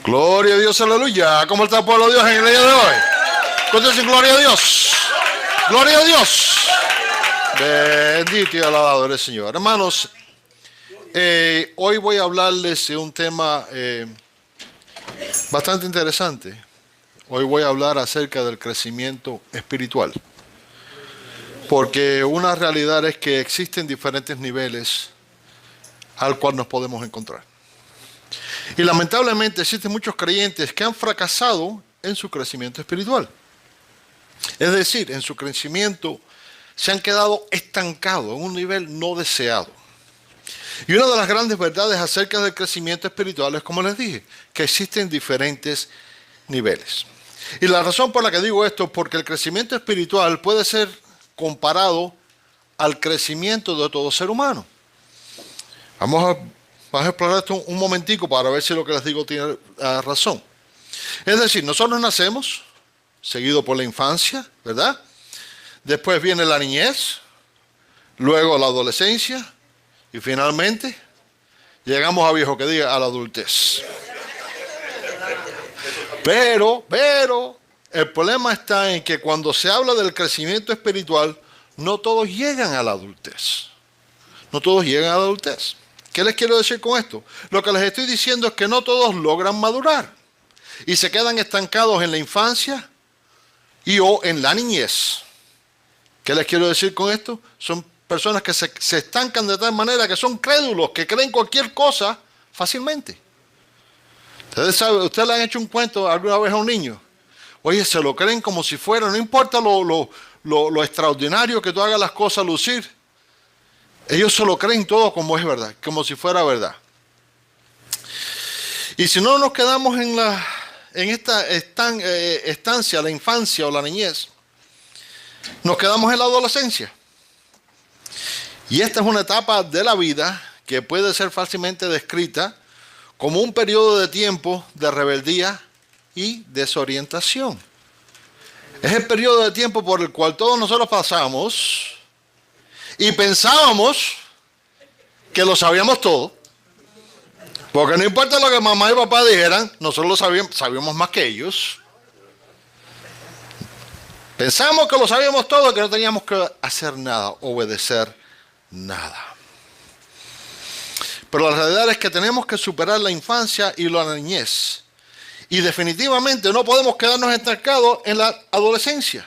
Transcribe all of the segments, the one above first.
Gloria a Dios, aleluya. ¿Cómo está el pueblo de Dios en el día de hoy? ¿Cuántos dicen gloria a Dios? Gloria a Dios. Bendito y alabado el Señor. Hermanos, hoy voy a hablarles de un tema bastante interesante. Hoy voy a hablar acerca del crecimiento espiritual. Porque una realidad es que existen diferentes niveles al cual nos podemos encontrar. Y lamentablemente existen muchos creyentes que han fracasado en su crecimiento espiritual. Es decir, en su crecimiento se han quedado estancados en un nivel no deseado. Y una de las grandes verdades acerca del crecimiento espiritual es, como les dije, que existen diferentes niveles. Y la razón por la que digo esto es porque el crecimiento espiritual puede ser comparado al crecimiento de todo ser humano. Vamos a explorar esto un momentico para ver si lo que les digo tiene razón. Es decir, nosotros nacemos, seguido por la infancia, ¿verdad? Después viene la niñez, luego la adolescencia y finalmente llegamos a viejo que diga a la adultez. Pero, el problema está en que cuando se habla del crecimiento espiritual, no todos llegan a la adultez. No todos llegan a la adultez. ¿Qué les quiero decir con esto? Lo que les estoy diciendo es que no todos logran madurar y se quedan estancados en la infancia o en la niñez. ¿Qué les quiero decir con esto? Son personas que se estancan de tal manera que son crédulos, que creen cualquier cosa fácilmente. Ustedes saben, ustedes le han hecho un cuento alguna vez a un niño. Oye, se lo creen como si fuera, no importa lo extraordinario que tú hagas las cosas lucir. Ellos se lo creen todo como es verdad, como si fuera verdad. Y si no nos quedamos en esta estancia, la infancia o la niñez, nos quedamos en la adolescencia. Y esta es una etapa de la vida que puede ser fácilmente descrita como un periodo de tiempo de rebeldía y desorientación. Es el periodo de tiempo por el cual todos nosotros pasamos y pensábamos que lo sabíamos todo. Porque no importa lo que mamá y papá dijeran, nosotros lo sabíamos más que ellos. Pensamos que lo sabíamos todo, que no teníamos que hacer nada, obedecer nada. Pero la realidad es que tenemos que superar la infancia y la niñez. Y definitivamente no podemos quedarnos estancados en la adolescencia.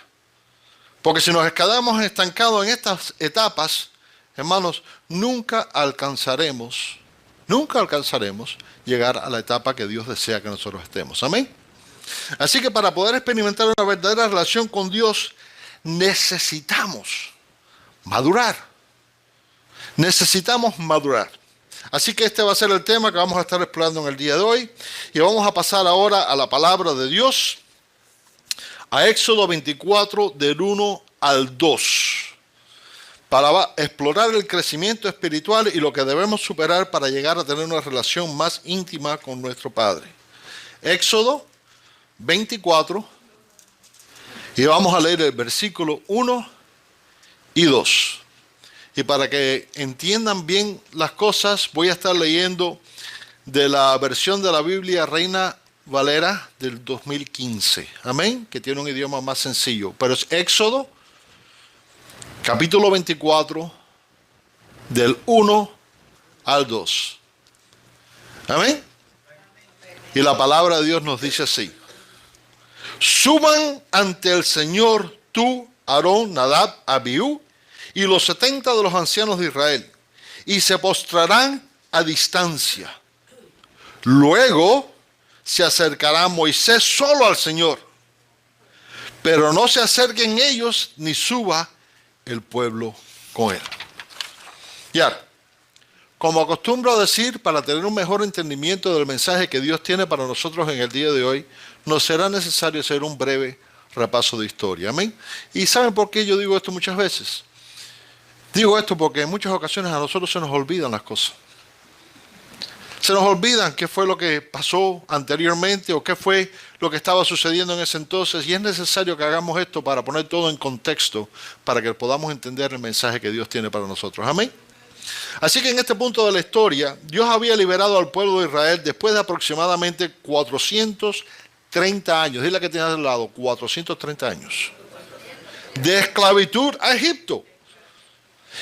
Porque si nos quedamos estancados en estas etapas, hermanos, nunca alcanzaremos llegar a la etapa que Dios desea que nosotros estemos. Amén. Así que para poder experimentar una verdadera relación con Dios, necesitamos madurar. Necesitamos madurar. Así que este va a ser el tema que vamos a estar explorando en el día de hoy. Y vamos a pasar ahora a la palabra de Dios, a Éxodo 24, del 1 al 2, para explorar el crecimiento espiritual y lo que debemos superar para llegar a tener una relación más íntima con nuestro Padre. Éxodo 24, y vamos a leer el versículo 1 y 2. Y para que entiendan bien las cosas, voy a estar leyendo de la versión de la Biblia Reina Valera del 2015. Amén, que tiene un idioma más sencillo. Pero es Éxodo, capítulo 24, del 1 al 2. Amén. Y la palabra de Dios nos dice así: suban ante el Señor tú, Aarón, Nadab, Abiú, y los 70 de los ancianos de Israel, y se postrarán a distancia. Luego se acercará Moisés solo al Señor, pero no se acerquen ellos ni suba el pueblo con él. Ya, como acostumbro a decir, para tener un mejor entendimiento del mensaje que Dios tiene para nosotros en el día de hoy, nos será necesario hacer un breve repaso de historia. Amén. ¿Y saben por qué yo digo esto muchas veces? Digo esto porque en muchas ocasiones a nosotros se nos olvidan las cosas. Se nos olvidan qué fue lo que pasó anteriormente o qué fue lo que estaba sucediendo en ese entonces. Y es necesario que hagamos esto para poner todo en contexto, para que podamos entender el mensaje que Dios tiene para nosotros. Amén. Así que en este punto de la historia, Dios había liberado al pueblo de Israel después de aproximadamente 430 años. Dile que tienes al lado, 430 años. De esclavitud a Egipto.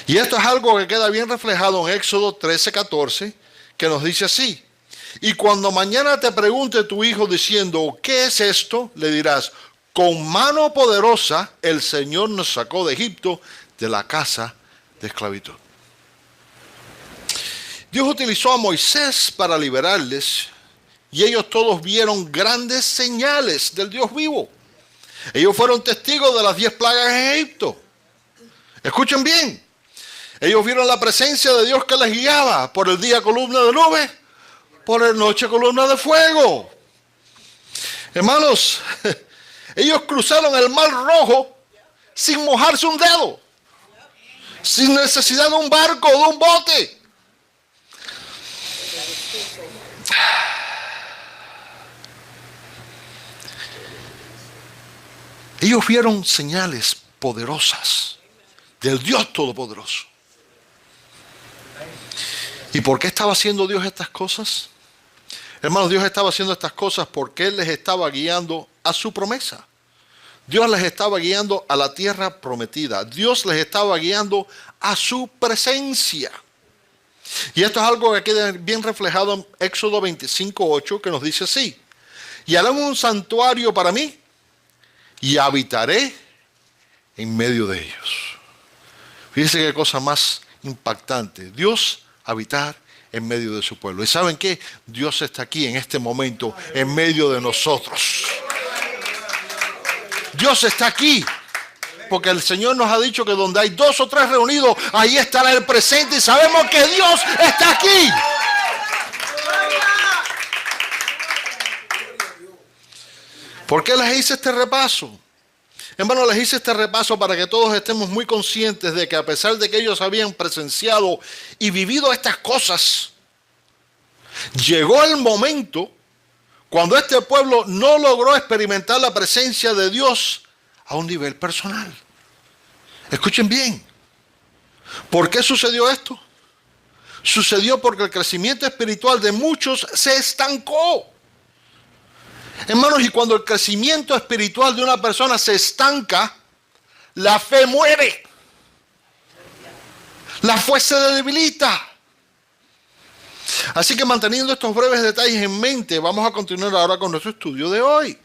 Y esto es algo que queda bien reflejado en Éxodo 13:14, que nos dice así. Y cuando mañana te pregunte tu hijo diciendo, ¿qué es esto? Le dirás, con mano poderosa el Señor nos sacó de Egipto, de la casa de esclavitud. Dios utilizó a Moisés para liberarles y ellos todos vieron grandes señales del Dios vivo. Ellos fueron testigos de las 10 plagas en Egipto. Escuchen bien. Ellos vieron la presencia de Dios que les guiaba, por el día columna de nube, por la noche columna de fuego. Hermanos, ellos cruzaron el Mar Rojo sin mojarse un dedo, sin necesidad de un barco o de un bote. Ellos vieron señales poderosas del Dios Todopoderoso. ¿Y por qué estaba haciendo Dios estas cosas? Hermanos, Dios estaba haciendo estas cosas porque Él les estaba guiando a su promesa. Dios les estaba guiando a la tierra prometida. Dios les estaba guiando a su presencia. Y esto es algo que queda bien reflejado en Éxodo 25:8, que nos dice así. Y harán un santuario para mí y habitaré en medio de ellos. Fíjense qué cosa más impactante. Dios habitar en medio de su pueblo. ¿Y saben qué? Dios está aquí en este momento en medio de nosotros. Dios está aquí. Porque el Señor nos ha dicho que donde hay 2 o 3 reunidos, ahí estará el presente y sabemos que Dios está aquí. ¿Por qué les hice este repaso? Hermano, les hice este repaso para que todos estemos muy conscientes de que a pesar de que ellos habían presenciado y vivido estas cosas, llegó el momento cuando este pueblo no logró experimentar la presencia de Dios a un nivel personal. Escuchen bien. ¿Por qué sucedió esto? Sucedió porque el crecimiento espiritual de muchos se estancó. Hermanos, y cuando el crecimiento espiritual de una persona se estanca, la fe muere. La fe se debilita. Así que manteniendo estos breves detalles en mente, vamos a continuar ahora con nuestro estudio de hoy.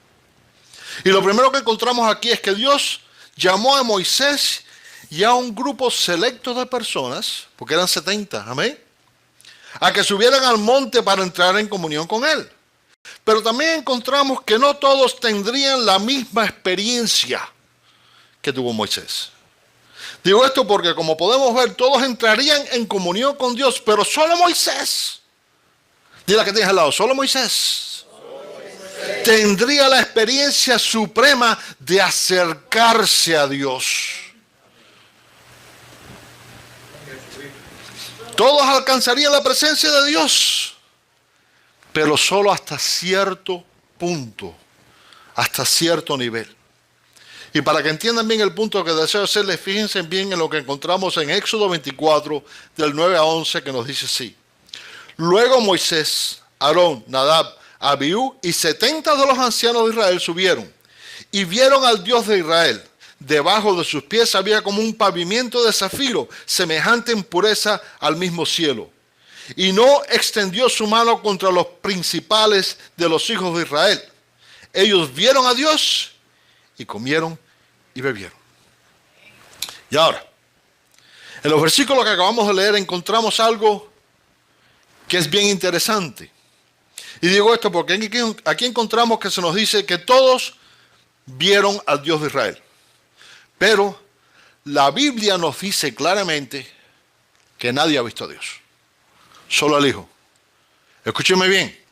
Y lo primero que encontramos aquí es que Dios llamó a Moisés y a un grupo selecto de personas, porque eran 70, amén, a que subieran al monte para entrar en comunión con Él. Pero también encontramos que no todos tendrían la misma experiencia que tuvo Moisés. Digo esto porque, como podemos ver, todos entrarían en comunión con Dios, pero solo Moisés, dile que tienes al lado, solo Moisés tendría la experiencia suprema de acercarse a Dios. Todos alcanzarían la presencia de Dios, pero solo hasta cierto punto, hasta cierto nivel. Y para que entiendan bien el punto que deseo hacerles, fíjense bien en lo que encontramos en Éxodo 24, del 9 a 11, que nos dice así. Luego Moisés, Aarón, Nadab, Abiú y 70 de los ancianos de Israel subieron y vieron al Dios de Israel. Debajo de sus pies había como un pavimento de zafiro, semejante en pureza al mismo cielo. Y no extendió su mano contra los principales de los hijos de Israel. Ellos vieron a Dios y comieron y bebieron. Y ahora, en los versículos que acabamos de leer encontramos algo que es bien interesante. Y digo esto porque aquí encontramos que se nos dice que todos vieron al Dios de Israel. Pero la Biblia nos dice claramente que nadie ha visto a Dios. Solo el Hijo. Escúcheme bien.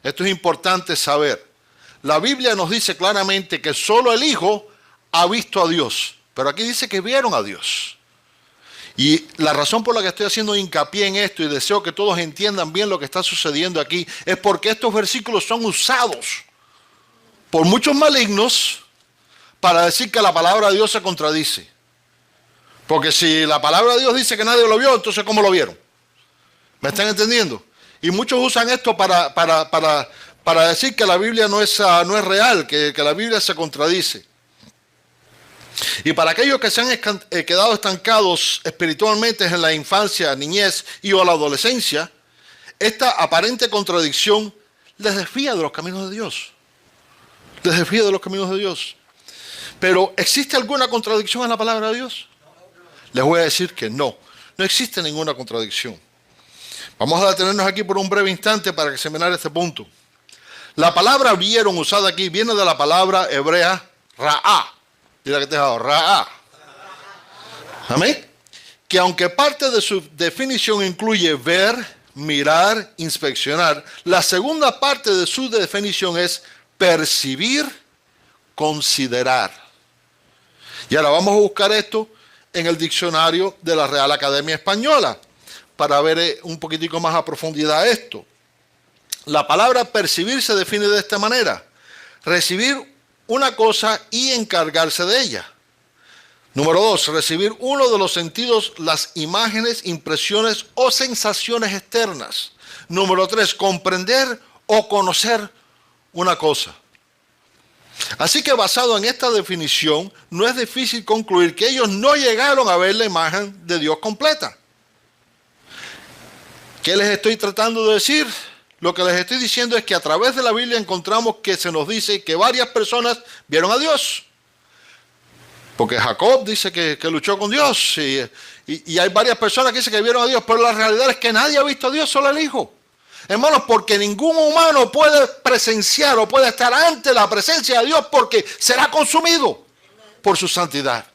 Esto es importante saber. La Biblia nos dice claramente que solo el Hijo ha visto a Dios. Pero aquí dice que vieron a Dios. Y la razón por la que estoy haciendo hincapié en esto y deseo que todos entiendan bien lo que está sucediendo aquí es porque estos versículos son usados por muchos malignos para decir que la palabra de Dios se contradice. Porque si la palabra de Dios dice que nadie lo vio, entonces ¿cómo lo vieron? ¿Me están entendiendo? Y muchos usan esto para decir que la Biblia no es real, que la Biblia se contradice. Y para aquellos que se han quedado estancados espiritualmente en la infancia, niñez y o la adolescencia, esta aparente contradicción les desvía de los caminos de Dios. Les desvía de los caminos de Dios. Pero, ¿existe alguna contradicción en la palabra de Dios? Les voy a decir que no. No existe ninguna contradicción. Vamos a detenernos aquí por un breve instante para examinar este punto. La palabra vieron usada aquí viene de la palabra hebrea ra'a. Dile que te he dejado, ra'a. Amén. Que aunque parte de su definición incluye ver, mirar, inspeccionar, la segunda parte de su definición es percibir, considerar. Y ahora vamos a buscar esto en el diccionario de la Real Academia Española para ver un poquitico más a profundidad esto. La palabra percibir se define de esta manera: recibir una cosa y encargarse de ella. Número 2, recibir uno de los sentidos, las imágenes, impresiones o sensaciones externas. Número 3, comprender o conocer una cosa. Así que basado en esta definición, no es difícil concluir que ellos no llegaron a ver la imagen de Dios completa. ¿Qué les estoy tratando de decir? Lo que les estoy diciendo es que a través de la Biblia encontramos que se nos dice que varias personas vieron a Dios. Porque Jacob dice que luchó con Dios y hay varias personas que dicen que vieron a Dios, pero la realidad es que nadie ha visto a Dios, solo el Hijo. Hermanos, porque ningún humano puede presenciar o puede estar ante la presencia de Dios porque será consumido por su santidad.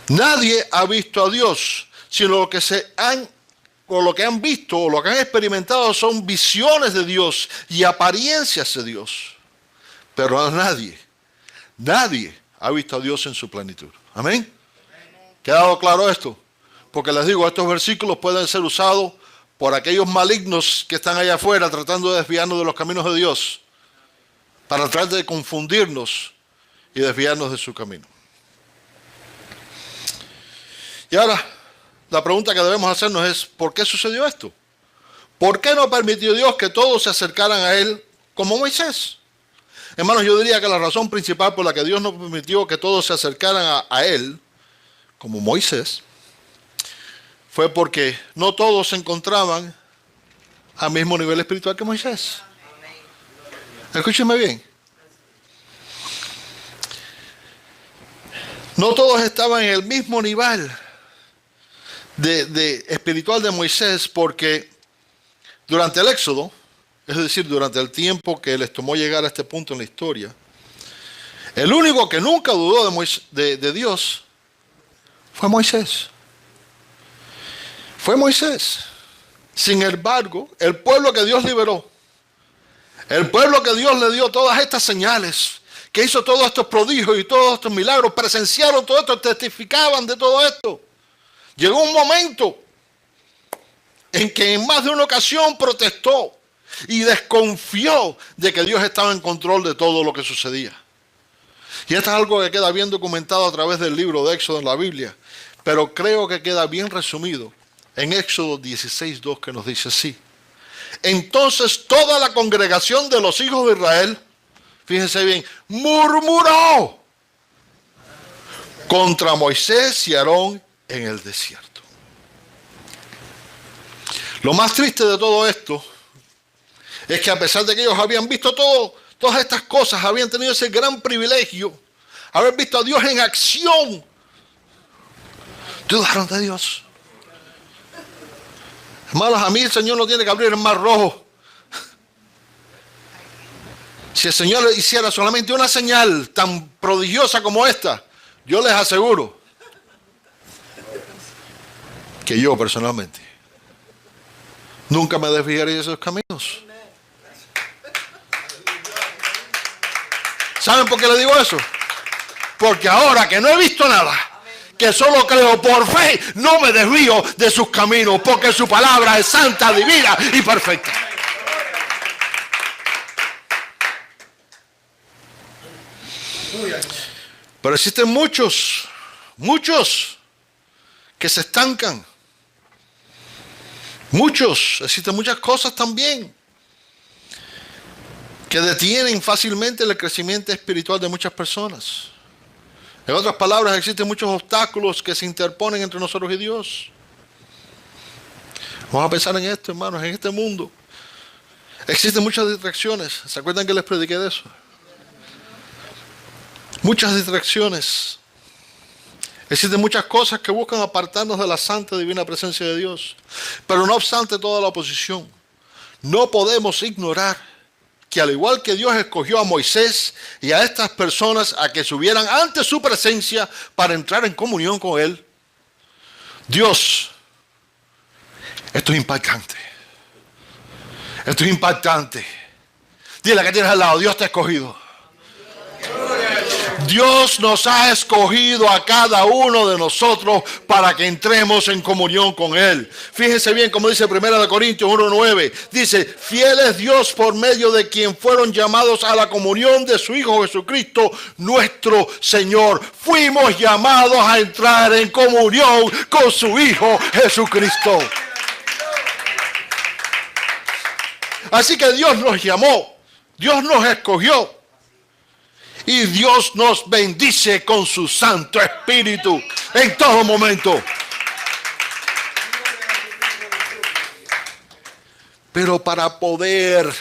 Nadie ha visto a Dios, sino lo que han visto o lo que han experimentado son visiones de Dios y apariencias de Dios. Pero nadie ha visto a Dios en su plenitud. ¿Amén? ¿Quedado claro esto? Porque les digo, estos versículos pueden ser usados por aquellos malignos que están allá afuera tratando de desviarnos de los caminos de Dios, para tratar de confundirnos y desviarnos de su camino. Y ahora, la pregunta que debemos hacernos es, ¿por qué sucedió esto? ¿Por qué no permitió Dios que todos se acercaran a Él como Moisés? Hermanos, yo diría que la razón principal por la que Dios no permitió que todos se acercaran a Él como Moisés fue porque no todos se encontraban al mismo nivel espiritual que Moisés. Escúchenme bien. No todos estaban en el mismo nivel de espiritual de Moisés, porque durante el Éxodo, es decir, durante el tiempo que les tomó llegar a este punto en la historia, el único que nunca dudó de Dios fue Moisés. Fue Moisés. Sin embargo, el pueblo que Dios liberó, el pueblo que Dios le dio todas estas señales, que hizo todos estos prodigios y todos estos milagros, presenciaron todo esto, testificaban de todo esto. Llegó un momento en que en más de una ocasión protestó y desconfió de que Dios estaba en control de todo lo que sucedía. Y esto es algo que queda bien documentado a través del libro de Éxodo en la Biblia, pero creo que queda bien resumido en Éxodo 16:2, que nos dice así: entonces toda la congregación de los hijos de Israel, fíjense bien, murmuró contra Moisés y Aarón en el desierto. Lo más triste de todo esto es que a pesar de que ellos habían visto todas estas cosas, habían tenido ese gran privilegio, haber visto a Dios en acción, dudaron de Dios. Hermanos, a mí el Señor no tiene que abrir el mar rojo. Si el Señor le hiciera solamente una señal tan prodigiosa como esta, yo les aseguro que yo personalmente nunca me desviaría de esos caminos. ¿Saben por qué le digo eso? Porque ahora que no he visto nada, que solo creo por fe, no me desvío de sus caminos, porque su palabra es santa, divina y perfecta. Pero existen muchos que se estancan. Existen muchas cosas también que detienen fácilmente el crecimiento espiritual de muchas personas. En otras palabras, existen muchos obstáculos que se interponen entre nosotros y Dios. Vamos a pensar en esto, hermanos, en este mundo. Existen muchas distracciones. ¿Se acuerdan que les prediqué de eso? Muchas distracciones. Existen muchas cosas que buscan apartarnos de la santa y divina presencia de Dios. Pero no obstante toda la oposición, no podemos ignorar que al igual que Dios escogió a Moisés y a estas personas a que subieran ante su presencia para entrar en comunión con Él, Dios, esto es impactante. Esto es impactante. Dile que tienes al lado, Dios te ha escogido. Dios nos ha escogido a cada uno de nosotros para que entremos en comunión con Él. Fíjense bien como dice 1 Corintios 1:9. Dice, fiel es Dios por medio de quien fueron llamados a la comunión de su Hijo Jesucristo, nuestro Señor. Fuimos llamados a entrar en comunión con su Hijo Jesucristo. Así que Dios nos llamó, Dios nos escogió. Y Dios nos bendice con su Santo Espíritu en todo momento. Pero para poder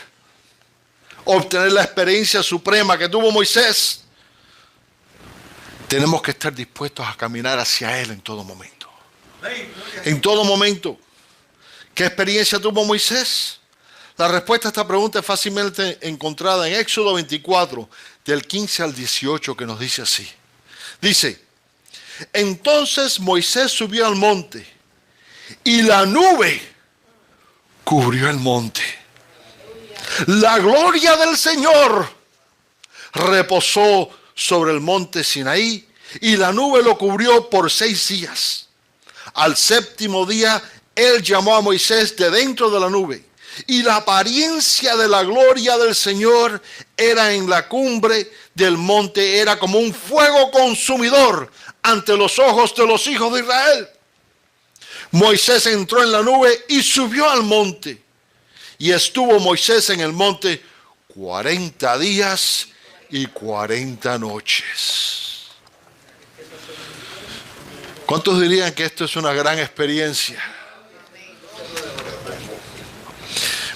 obtener la experiencia suprema que tuvo Moisés, tenemos que estar dispuestos a caminar hacia Él en todo momento. En todo momento. ¿Qué experiencia tuvo Moisés? La respuesta a esta pregunta es fácilmente encontrada en Éxodo 24, del 15 al 18, que nos dice así. Dice, entonces Moisés subió al monte y la nube cubrió el monte. La gloria del Señor reposó sobre el monte Sinaí y la nube lo cubrió por 6 días. Al 7º día, Él llamó a Moisés de dentro de la nube. Y la apariencia de la gloria del Señor era en la cumbre del monte, era como un fuego consumidor ante los ojos de los hijos de Israel. Moisés entró en la nube y subió al monte. Y estuvo Moisés en el monte 40 días y 40 noches. ¿Cuántos dirían que esto es una gran experiencia?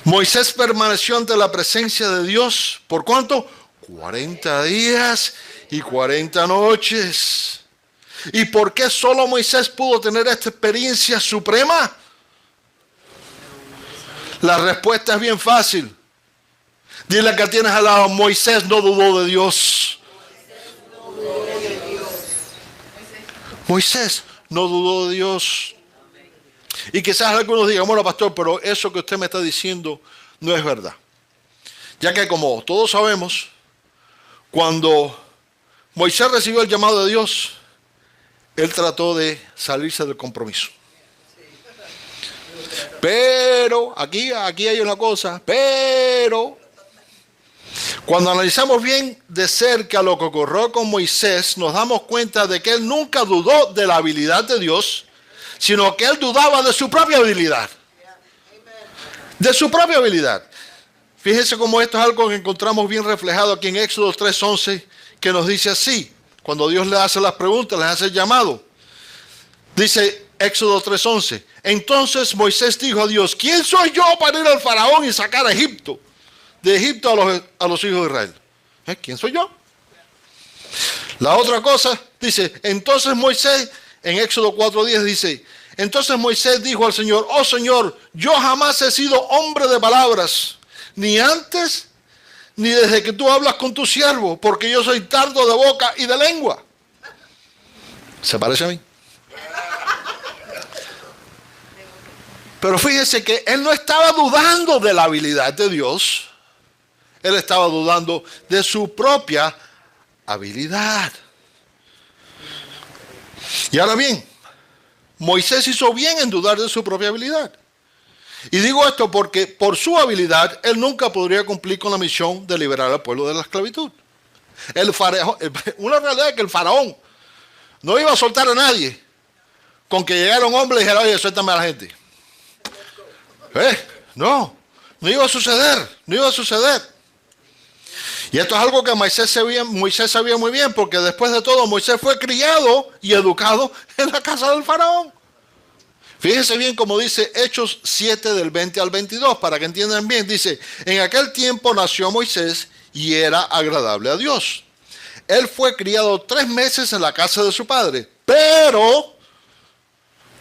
Moisés permaneció ante la presencia de Dios, ¿por cuánto? 40 días y 40 noches. ¿Y por qué solo Moisés pudo tener esta experiencia suprema? La respuesta es bien fácil. Dile que tienes al lado, Moisés no dudó de Dios. Moisés no dudó de Dios. Y quizás algunos digan, bueno, pastor, pero eso que usted me está diciendo no es verdad. Ya que como todos sabemos, cuando Moisés recibió el llamado de Dios, él trató de salirse del compromiso. Pero, aquí hay una cosa, pero cuando analizamos bien de cerca lo que ocurrió con Moisés, nos damos cuenta de que él nunca dudó de la habilidad de Dios, sino que él dudaba de su propia habilidad. De su propia habilidad. Fíjense cómo esto es algo que encontramos bien reflejado aquí en Éxodo 3:11, que nos dice así, cuando Dios le hace las preguntas, les hace el llamado. Dice Éxodo 3:11, entonces Moisés dijo a Dios, ¿quién soy yo para ir al faraón y sacar a Egipto? De Egipto a los hijos de Israel. ¿Quién soy yo? La otra cosa, dice, entonces Moisés, en Éxodo 4:10 dice, entonces Moisés dijo al Señor, oh Señor, yo jamás he sido hombre de palabras, ni antes, ni desde que tú hablas con tu siervo, porque yo soy tardo de boca y de lengua. ¿Se parece a mí? Pero fíjense que él no estaba dudando de la habilidad de Dios, él estaba dudando de su propia habilidad. Y ahora bien, Moisés hizo bien en dudar de su propia habilidad. Y digo esto porque por su habilidad, él nunca podría cumplir con la misión de liberar al pueblo de la esclavitud. Una realidad es que el faraón no iba a soltar a nadie con que llegara un hombre y dijera, oye, suéltame a la gente. No, no iba a suceder, no iba a suceder. Y esto es algo que Moisés sabía muy bien, porque después de todo Moisés fue criado y educado en la casa del faraón. Fíjense bien como dice Hechos 7 del 20 al 22, para que entiendan bien. Dice, en aquel tiempo nació Moisés y era agradable a Dios. Él fue criado 3 meses en la casa de su padre, pero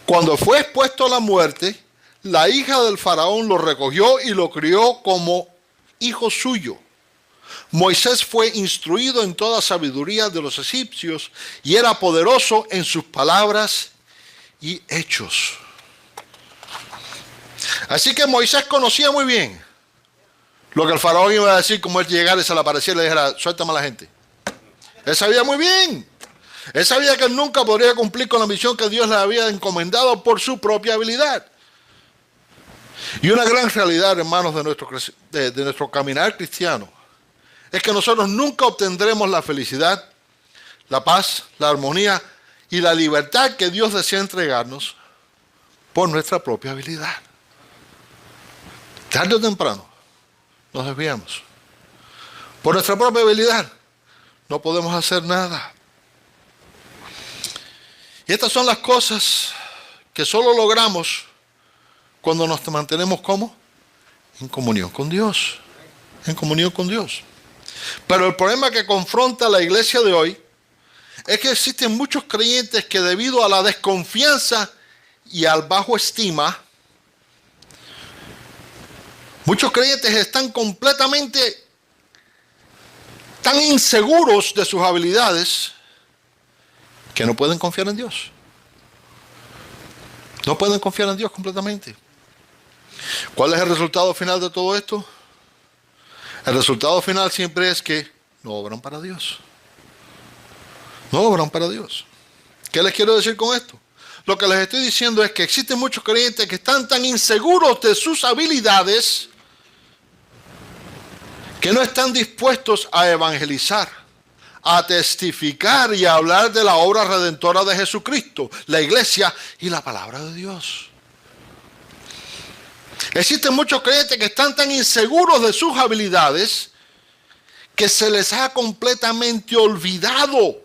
cuando fue expuesto a la muerte, la hija del faraón lo recogió y lo crió como hijo suyo. Moisés fue instruido en toda sabiduría de los egipcios y era poderoso en sus palabras y hechos. Así que Moisés conocía muy bien lo que el faraón iba a decir, como él llegara y se le apareciera y le dijera, suéltame a la gente. Él sabía muy bien. Él sabía que él nunca podría cumplir con la misión que Dios le había encomendado por su propia habilidad. Y una gran realidad, hermanos, de nuestro caminar cristiano, es que nosotros nunca obtendremos la felicidad, la paz, la armonía y la libertad que Dios desea entregarnos por nuestra propia habilidad. Tarde o temprano nos desviamos. Por nuestra propia habilidad no podemos hacer nada. Y estas son las cosas que solo logramos cuando nos mantenemos ¿cómo? En comunión con Dios. En comunión con Dios. Pero el problema que confronta la iglesia de hoy es que existen muchos creyentes que debido a la desconfianza y al bajo estima, muchos creyentes están completamente tan inseguros de sus habilidades que no pueden confiar en Dios. No pueden confiar en Dios completamente. ¿Cuál es el resultado final de todo esto? El resultado final siempre es que no obran para Dios. No obran para Dios. ¿Qué les quiero decir con esto? Lo que les estoy diciendo es que existen muchos creyentes que están tan inseguros de sus habilidades que no están dispuestos a evangelizar, a testificar y a hablar de la obra redentora de Jesucristo, la iglesia y la palabra de Dios. Existen muchos creyentes que están tan inseguros de sus habilidades que se les ha completamente olvidado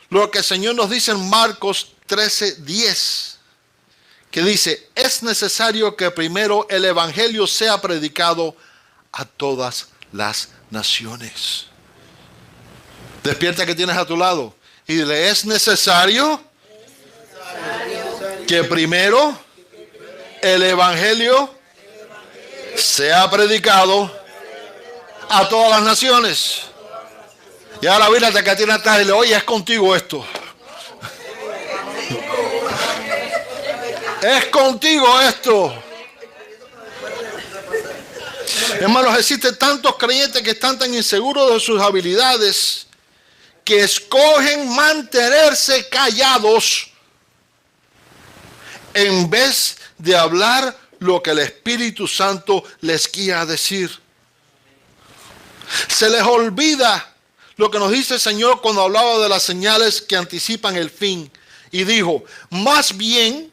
lo que el Señor nos dice en Marcos 13:10, que dice, es necesario que primero el evangelio sea predicado a todas las naciones. Despierta que tienes a tu lado y dile, es necesario que primero el evangelio sea predicado a todas las naciones. Y ahora mírate que tiene atrás y le, oye, es contigo esto. Es contigo esto. Hermanos, existen tantos creyentes que están tan inseguros de sus habilidades que escogen mantenerse callados en vez de hablar lo que el Espíritu Santo les guía a decir. Se les olvida lo que nos dice el Señor cuando hablaba de las señales que anticipan el fin. Y dijo, más bien,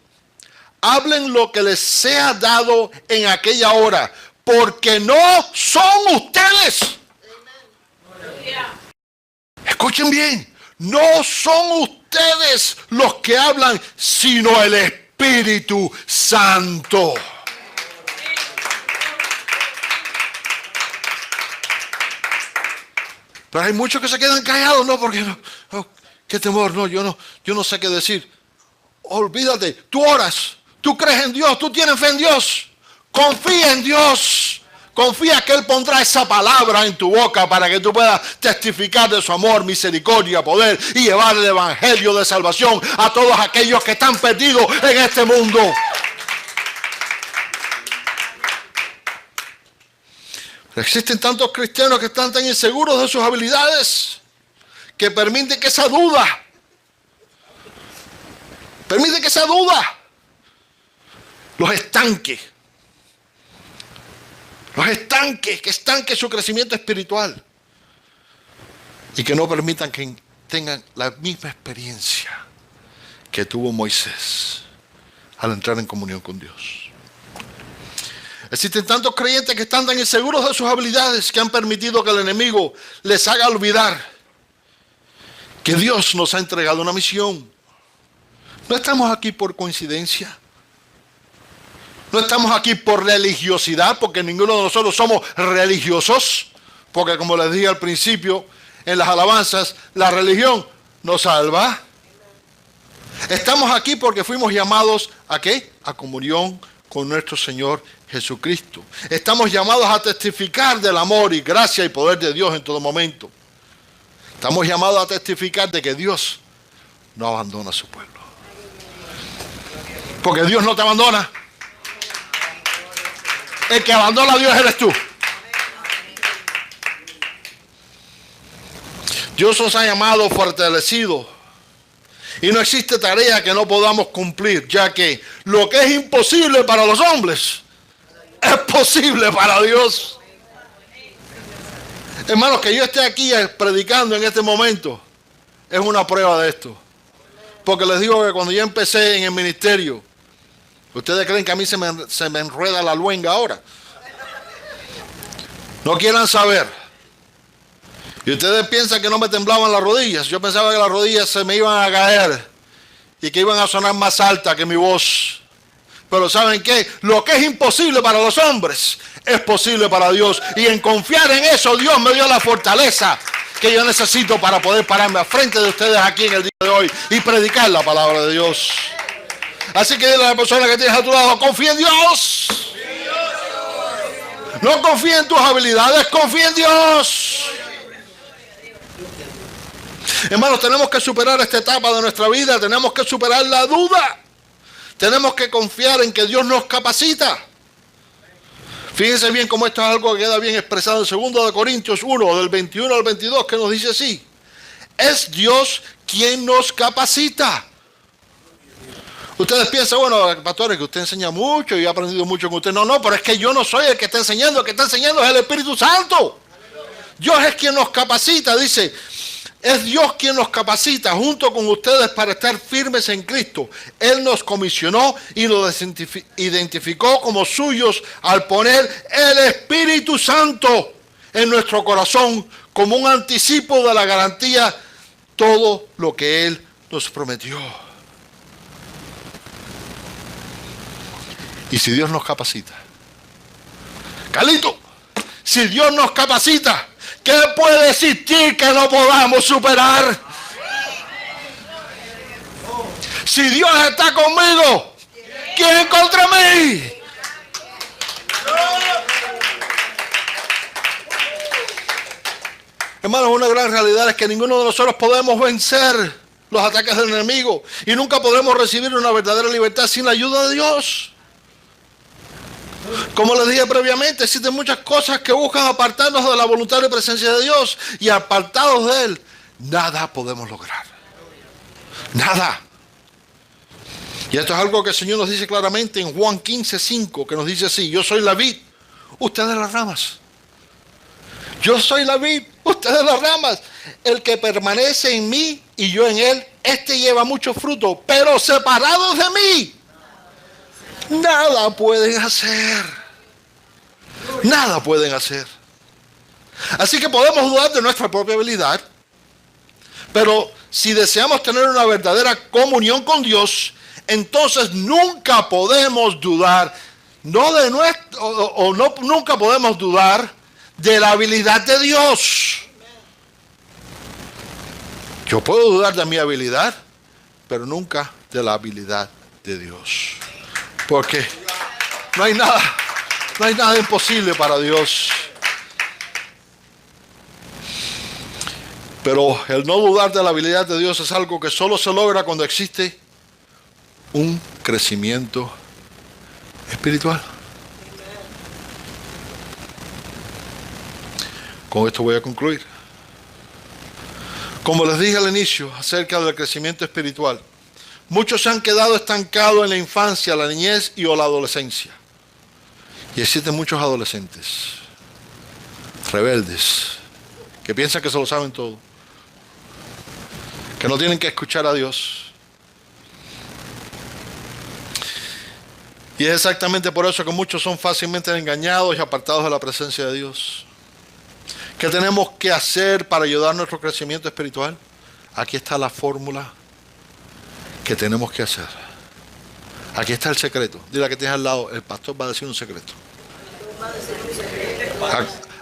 hablen lo que les sea dado en aquella hora, porque no son ustedes. Escuchen bien, no son ustedes los que hablan, sino el Espíritu Santo. Pero hay muchos que se quedan callados, no, porque no, qué temor, no, yo no sé qué decir. Olvídate, tú oras, tú crees en Dios, tú tienes fe en Dios, confía en Dios, confía que Él pondrá esa palabra en tu boca para que tú puedas testificar de su amor, misericordia, poder y llevar el evangelio de salvación a todos aquellos que están perdidos en este mundo. Existen tantos cristianos que están tan inseguros de sus habilidades que permiten que esa duda los estanque. Que estanque su crecimiento espiritual. Y que no permitan que tengan la misma experiencia que tuvo Moisés al entrar en comunión con Dios. Existen tantos creyentes que están tan inseguros de sus habilidades que han permitido que el enemigo les haga olvidar que Dios nos ha entregado una misión. No estamos aquí por coincidencia. No estamos aquí por religiosidad, porque ninguno de nosotros somos religiosos. Porque como les dije al principio, en las alabanzas, la religión nos salva. Estamos aquí porque fuimos llamados ¿a qué? A comunión con nuestro Señor Jesucristo. Estamos llamados a testificar del amor y gracia y poder de Dios en todo momento. Estamos llamados a testificar de que Dios no abandona a su pueblo. Porque Dios no te abandona. El que abandona a Dios eres tú. Dios nos ha llamado fortalecidos. Y no existe tarea que no podamos cumplir, ya que lo que es imposible para los hombres es posible para Dios. Hermanos, que yo esté aquí predicando en este momento es una prueba de esto. Porque les digo que cuando yo empecé en el ministerio, ustedes creen que a mí se me enreda la luenga ahora. No quieran saber. Y ustedes piensan que no me temblaban las rodillas. Yo pensaba que las rodillas se me iban a caer y que iban a sonar más alta que mi voz. Pero ¿saben qué? Lo que es imposible para los hombres es posible para Dios. Y en confiar en eso, Dios me dio la fortaleza que yo necesito para poder pararme al frente de ustedes aquí en el día de hoy y predicar la palabra de Dios. Así que dile a la persona que tienes a tu lado, confía en Dios. No confía en tus habilidades, confía en Dios. Hermanos, tenemos que superar esta etapa de nuestra vida, tenemos que superar la duda. Tenemos que confiar en que Dios nos capacita. Fíjense bien cómo esto es algo que queda bien expresado en 2 Corintios 1, del 21 al 22, que nos dice así. Es Dios quien nos capacita. Ustedes piensan, bueno, pastores, que usted enseña mucho y ha aprendido mucho con usted. No, pero es que yo no soy el que está enseñando, el que está enseñando es el Espíritu Santo. Dios es quien nos capacita, dice. Es Dios quien nos capacita junto con ustedes para estar firmes en Cristo. Él nos comisionó y nos identificó como suyos al poner el Espíritu Santo en nuestro corazón como un anticipo de la garantía, todo lo que Él nos prometió. Y si Dios nos capacita, Carlito, si Dios nos capacita, ¿qué puede existir que no podamos superar? Si Dios está conmigo, ¿quién contra mí? Hermanos, una gran realidad es que ninguno de nosotros podemos vencer los ataques del enemigo y nunca podremos recibir una verdadera libertad sin la ayuda de Dios. Como les dije previamente, existen muchas cosas que buscan apartarnos de la voluntad y presencia de Dios, y apartados de Él, nada podemos lograr. Nada. Y esto es algo que el Señor nos dice claramente en Juan 15:5, que nos dice así: yo soy la vid, ustedes las ramas. Yo soy la vid, ustedes las ramas. El que permanece en mí y yo en él, este lleva mucho fruto, pero separados de mí, nada pueden hacer. Nada pueden hacer. Así que podemos dudar de nuestra propia habilidad, pero si deseamos tener una verdadera comunión con Dios, entonces nunca podemos dudar, nunca podemos dudar de la habilidad de Dios. Yo puedo dudar de mi habilidad, pero nunca de la habilidad de Dios. Porque no hay nada imposible para Dios. Pero el no dudar de la habilidad de Dios es algo que solo se logra cuando existe un crecimiento espiritual. Con esto voy a concluir. Como les dije al inicio acerca del crecimiento espiritual, muchos se han quedado estancados en la infancia, la niñez o la adolescencia. Y existen muchos adolescentes rebeldes que piensan que se lo saben todo, que no tienen que escuchar a Dios. Y es exactamente por eso que muchos son fácilmente engañados y apartados de la presencia de Dios. ¿Qué tenemos que hacer para ayudar a nuestro crecimiento espiritual? Aquí está la fórmula que tenemos que hacer. Aquí está el secreto. Dile a que tienes al lado, el pastor va a decir un secreto.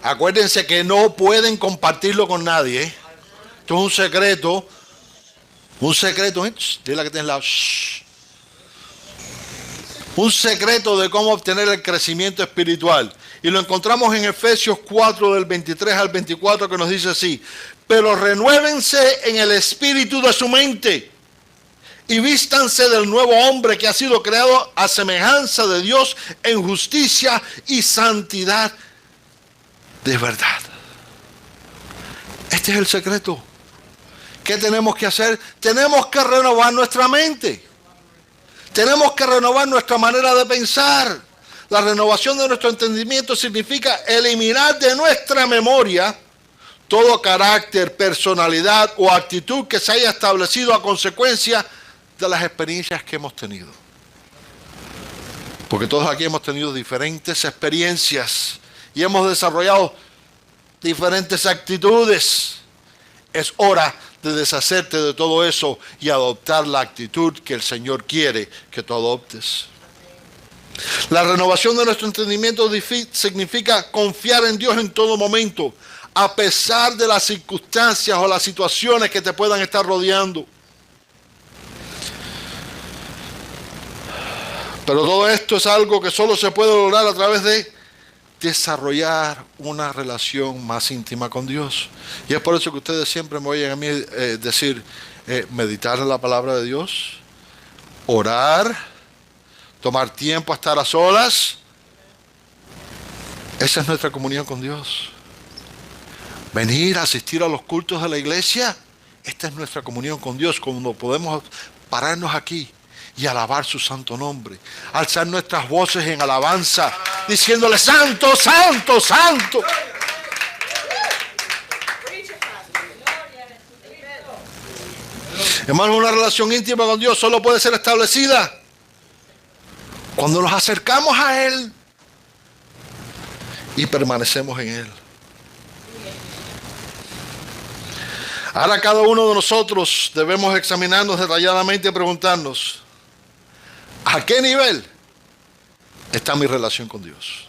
Acuérdense que no pueden compartirlo con nadie, ¿eh? Esto es un secreto. Un secreto, ¿eh? Dile a que tienes al lado. Un secreto de cómo obtener el crecimiento espiritual. Y lo encontramos en Efesios 4, del 23 al 24, que nos dice así: pero renuévense en el espíritu de su mente y vístanse del nuevo hombre que ha sido creado a semejanza de Dios en justicia y santidad de verdad. Este es el secreto. ¿Qué tenemos que hacer? Tenemos que renovar nuestra mente. Tenemos que renovar nuestra manera de pensar. La renovación de nuestro entendimiento significa eliminar de nuestra memoria todo carácter, personalidad o actitud que se haya establecido a consecuencia de las experiencias que hemos tenido. Porque todos aquí hemos tenido diferentes experiencias y hemos desarrollado diferentes actitudes. Es hora de deshacerte de todo eso y adoptar la actitud que el Señor quiere que tú adoptes. La renovación de nuestro entendimiento significa confiar en Dios en todo momento, a pesar de las circunstancias o las situaciones que te puedan estar rodeando. Pero todo esto es algo que solo se puede lograr a través de desarrollar una relación más íntima con Dios. Y es por eso que ustedes siempre me oyen a mí decir, meditar en la palabra de Dios, orar, tomar tiempo a estar a solas. Esa es nuestra comunión con Dios. Venir a asistir a los cultos de la iglesia, esta es nuestra comunión con Dios, cuando podemos pararnos aquí y alabar su santo nombre, alzar nuestras voces en alabanza, diciéndole: santo, santo, santo. Hermano, una relación íntima con Dios solo puede ser establecida cuando nos acercamos a Él y permanecemos en Él. Ahora cada uno de nosotros debemos examinarnos detalladamente y preguntarnos: ¿a qué nivel está mi relación con Dios?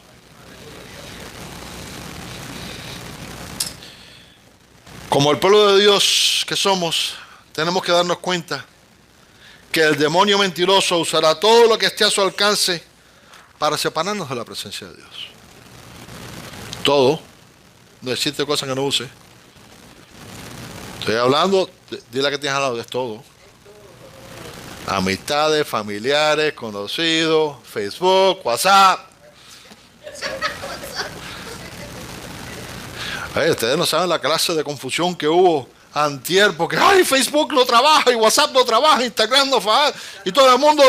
Como el pueblo de Dios que somos, tenemos que darnos cuenta que el demonio mentiroso usará todo lo que esté a su alcance para separarnos de la presencia de Dios. Todo. No existe cosa que no use. Estoy hablando, dile que tienes al lado, es todo. Amistades, familiares, conocidos, Facebook, WhatsApp. Ustedes no saben la clase de confusión que hubo antier, porque Facebook no trabaja, y WhatsApp no trabaja, Instagram no trabaja, y todo el mundo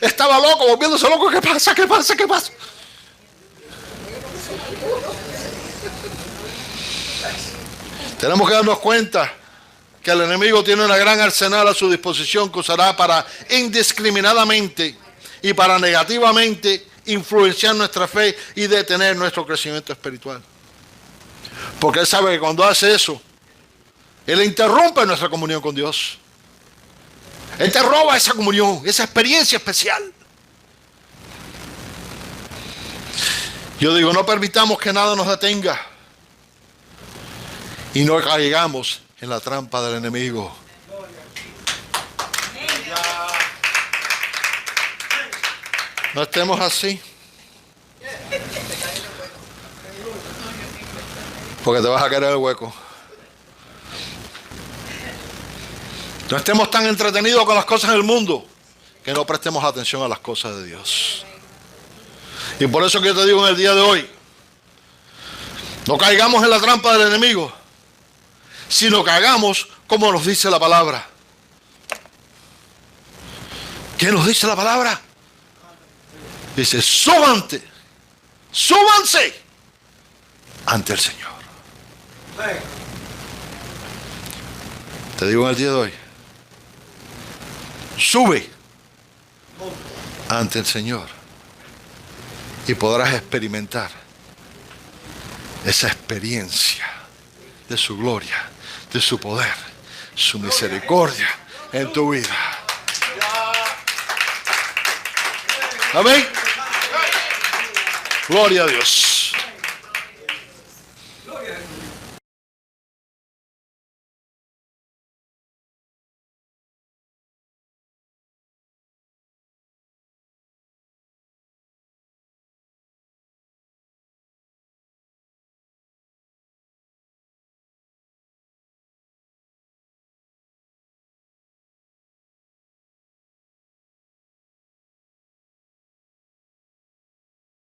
estaba loco, volviéndose loco. ¿Qué pasa? ¿Qué pasa? ¿Qué pasa? Tenemos que darnos cuenta que el enemigo tiene una gran arsenal a su disposición que usará para indiscriminadamente y para negativamente influenciar nuestra fe y detener nuestro crecimiento espiritual. Porque él sabe que cuando hace eso, él interrumpe nuestra comunión con Dios. Él te roba esa comunión, esa experiencia especial. Yo digo, no permitamos que nada nos detenga y no caigamos en la trampa del enemigo. No estemos así, porque te vas a caer en el hueco. No estemos tan entretenidos con las cosas del mundo que no prestemos atención a las cosas de Dios. Y por eso que yo te digo en el día de hoy, no caigamos en la trampa del enemigo, sino que hagamos como nos dice la palabra. ¿Qué nos dice la palabra? Dice: súbanse ante el Señor. Te digo en el día de hoy, sube ante el Señor. y podrás experimentar esa experiencia de su gloria, de su poder, su misericordia en tu vida. Amén. Gloria a Dios.